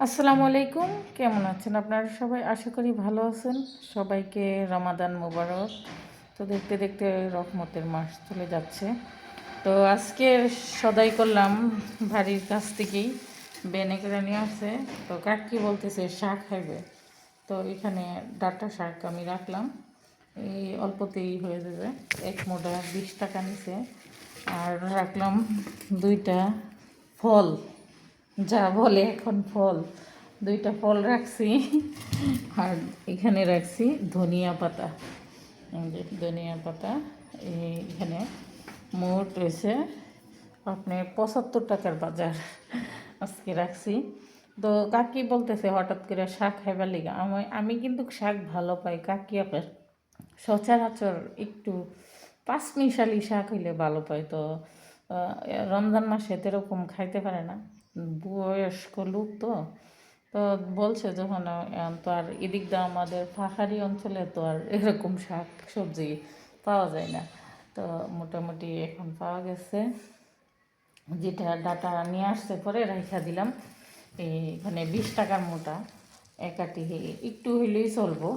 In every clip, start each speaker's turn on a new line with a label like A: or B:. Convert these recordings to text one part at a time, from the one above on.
A: আসসালামু আলাইকুম, কেমন আছেন আপনারা সবাই? আশা করি ভালো আছেন। সবাইকে রমাদান মোবারক। তো দেখতে দেখতে রহমতের মাস চলে যাচ্ছে। তো আজকে সদাই করলাম বাড়ির কাছ থেকেই, বেনে করে নিয়ে আসে। তো কাকি বলতেছে শাক খাইবে, তো এখানে ডাঁটা শাক আমি রাখলাম। এই অল্পতেই হয়ে যাবে। এক মোটা 20 টাকা নিছে। আর রাখলাম দুইটা ফল, যা বলে এখন ফল, দুইটা ফল রাখছি। আর এখানে রাখছি ধনিয়া পাতা, এই যে ধনিয়া পাতা। এখানে মোট হয়েছে আপনার 75 টাকার বাজার আজকে রাখছি। তো কাকি বলতেছে হঠাৎ করে শাক খাইবার লিগা। আমি কিন্তু শাক ভালো পাই। কাকি আপনার সচরাচর একটু পাঁচমিশালি শাক হইলে ভালো পাই। তো রমজান মাসে এরকম খাইতে পারে না, বয়স্ক লোক তো। তো বলছে যখন তো আর এদিক দিয়ে আমাদের পাহাড়ি অঞ্চলে তো আর এরকম শাক সবজি পাওয়া যায় না। তো মোটামুটি এখন পাওয়া গেছে। যেটা ডাটা নিয়ে আসতে পরে রাইখা দিলাম। এখানে 20 টাকার মোটা একাটি একটু হইলেই চলবো।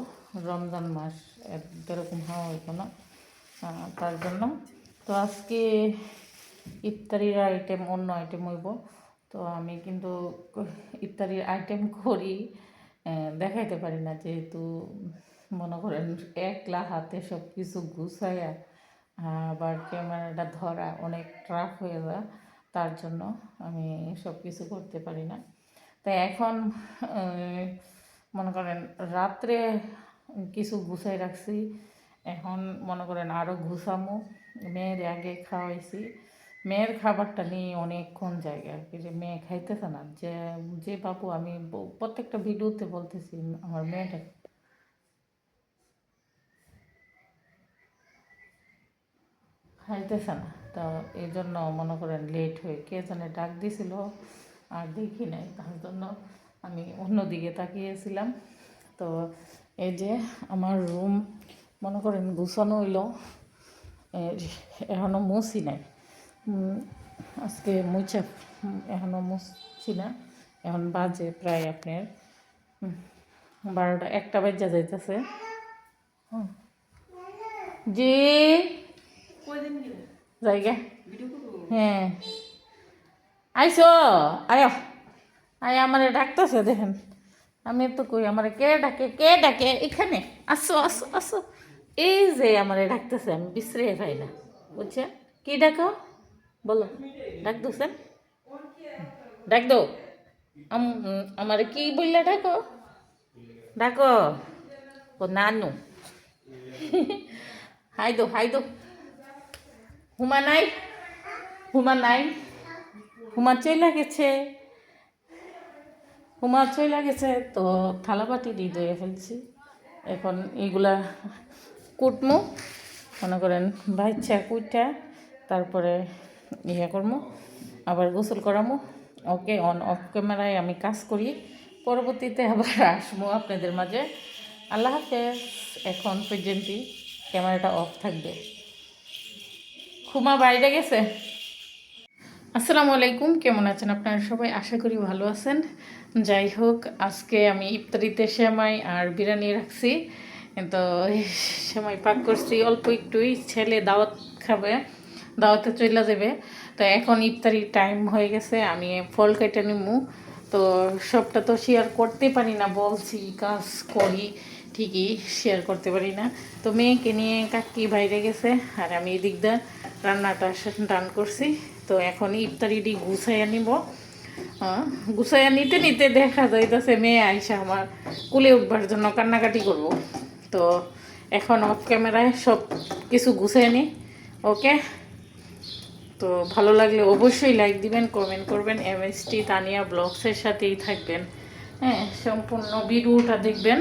A: রমজান মাস এরকম হওয়া হইতো না, তার জন্য। তো আজকে ইফতারির আইটেম অন্য আইটেম হইব। তো আমি কিন্তু ইফতারির আইটেম করি, দেখাইতে পারি না, যেহেতু মনে করেন একলা হাতে সব কিছু গুছাইয়া আবার ক্যামেরাটা ধরা অনেক ট্রাফ হয়ে যায়। তার জন্য আমি সব কিছু করতে পারি না। তাই এখন মনে করেন রাত্রে কিছু গুছাই রাখছি। এখন মনে করেন আরও গুছামো। মেয়ের আগে খাওয়াইছি, মেয়ের খাবারটা নিয়ে অনেকক্ষণ জায়গা আর কি, যে মেয়ে খাইতেছে না। যে যে বাবু আমি প্রত্যেকটা ভিডিওতে বলতেছি আমার মেয়েটা খাইতেছে না। তো এই জন্য মনে করেন লেট হয়ে কে জানে ডাক দিছিল, আর দেখি নাই, তার জন্য আমি অন্যদিকে তাকিয়েছিলাম। তো এই যে আমার রুম মনে করেন গুছানো হইল, এখনও মুছি নাই। আজকে মুছা এখনও মুছছি না। এখন বাজে প্রায় আপনার 12টা 1টা বাজা যাইতেছে। যে জায়গা, হ্যাঁ আইসো, আয় আয়, আমার ডাকতেছে দেখেন। আমি তো কই আমার কে ডাকে, কে ডাকে, এখানে আসো আসো আসো। এই যে আমার ডাকতেছে, আমি বিশ্রে পাই না, বুঝছেন? কি ডাকো বলো, ডাক দোছেন, ডাক দো। আমার কি বললে ডাকো, ডাকো ও নানু। হাই দো হাই দো। হুমা নাই, হুমা নাই, হুমা চলে গেছে, হুমা চলে গেছে। তো থালাবাটি দিয়ে ধুয়ে ফেলছি। এখন এইগুলা কুটমু, মনে করেন ভাইচ্ছা কুইটা, তারপরে করবো, আবার গোসল করামো। ওকে, অন অফ ক্যামেরায় আমি কাজ করি, পরবর্তীতে আবার আসবো আপনাদের মাঝে। আল্লাহ হাফেজ। এখন পর্যন্তই ক্যামেরাটা অফ থাকবে। খুমা বাইরে গেছে। আসসালামু আলাইকুম, কেমন আছেন আপনারা সবাই? আশা করি ভালো আছেন। যাই হোক, আজকে আমি ইফতারিতে সেমাই আর বিরিয়ানি রাখছি। তো সেমাই পাক করছি অল্প একটুই, ছেলে দাওয়াত খাবে, দাওয়াতে চলে যাবে। তো এখন ইফতারির টাইম হয়ে গেছে, আমি ফল কেটে নিমু। তো সবটা তো শেয়ার করতে পারি না, বলছি কাজ করি ঠিকই, শেয়ার করতে পারি না। তো মেয়েকে নিয়ে কাকি বাইরে গেছে, আর আমি এদিক দিয়ে রান্নাটা ডান করছি। তো এখন ইফতারিটি গুছাইয়া নিব। গুছাইয়া নিতে নিতে দেখা যাইতেছে মেয়ে আইসা আমার কুলে উঠবার জন্য কান্নাকাটি করব। তো এখন অফ ক্যামেরায় সব কিছু গুছাই নিই। ওকে, তো ভালো লাগলে অবশ্যই লাইক দিবেন, কমেন্ট করবেন। MST তানিয়া ব্লগসের সাথেই থাকবেন। হ্যাঁ, সম্পূর্ণ ভিডিওটা দেখবেন।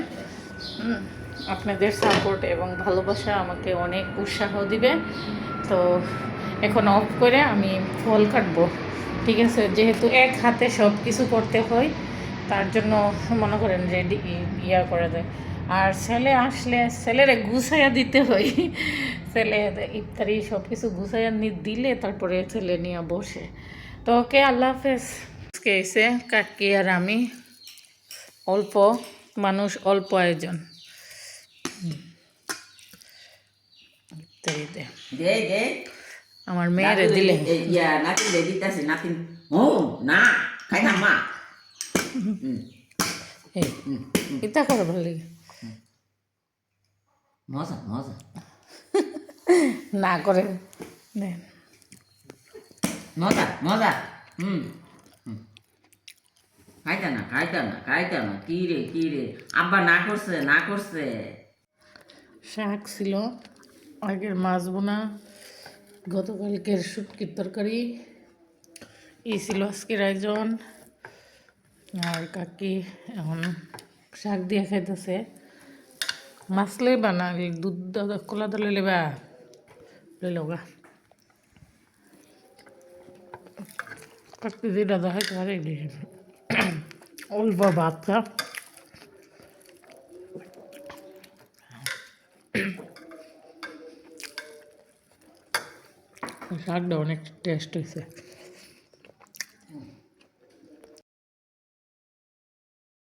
A: আপনাদের সাপোর্ট এবং ভালোবাসা আমাকে অনেক উৎসাহ দিবে। তো এখন অফ করে আমি ফল কাটবো, ঠিক আছে? যেহেতু এক হাতে সব কিছু করতে হয়, তার জন্য মনে করেন রেডি করা যায়। আর ছেলে আসলে ছেলেরে গুছাইয়া দিতে হয়। ছেলে ইফতারি সব কিছু গুছাইয়া দিলে তারপরে ছেলে নিয়ে বসে। তো ওকে, আল্লাহ হাফেজ। আজকে এসে কাকি আর আমি অল্প মানুষ, অল্প আয়োজন। এই দে,
B: দে দে
A: আমার মেয়েরে দিলে
B: ইয়া নাতি দে দিতাছি নাতি ও না খাই না মা
A: এই ইতা করে ভালো লাগে
B: মজা মজা
A: না করে দেন।
B: মজা মজা খাইতা না খাইতা না খাইতা না কি রে আব্বা না করছে
A: শাক ছিল, আগের মাছ বোনা, গতকালকের শুটকির তরকারি, এই ছিল আজকের আয়োজন। আর কাকি এখন শাক দিয়ে খাইতেছে। মাছ লইবা না দুধ কলা দলে লেবা লইলগা কাকি যেটা দেখাইতে পারে অল্প ভাতটা শাকটা অনেক টেস্ট হয়েছে।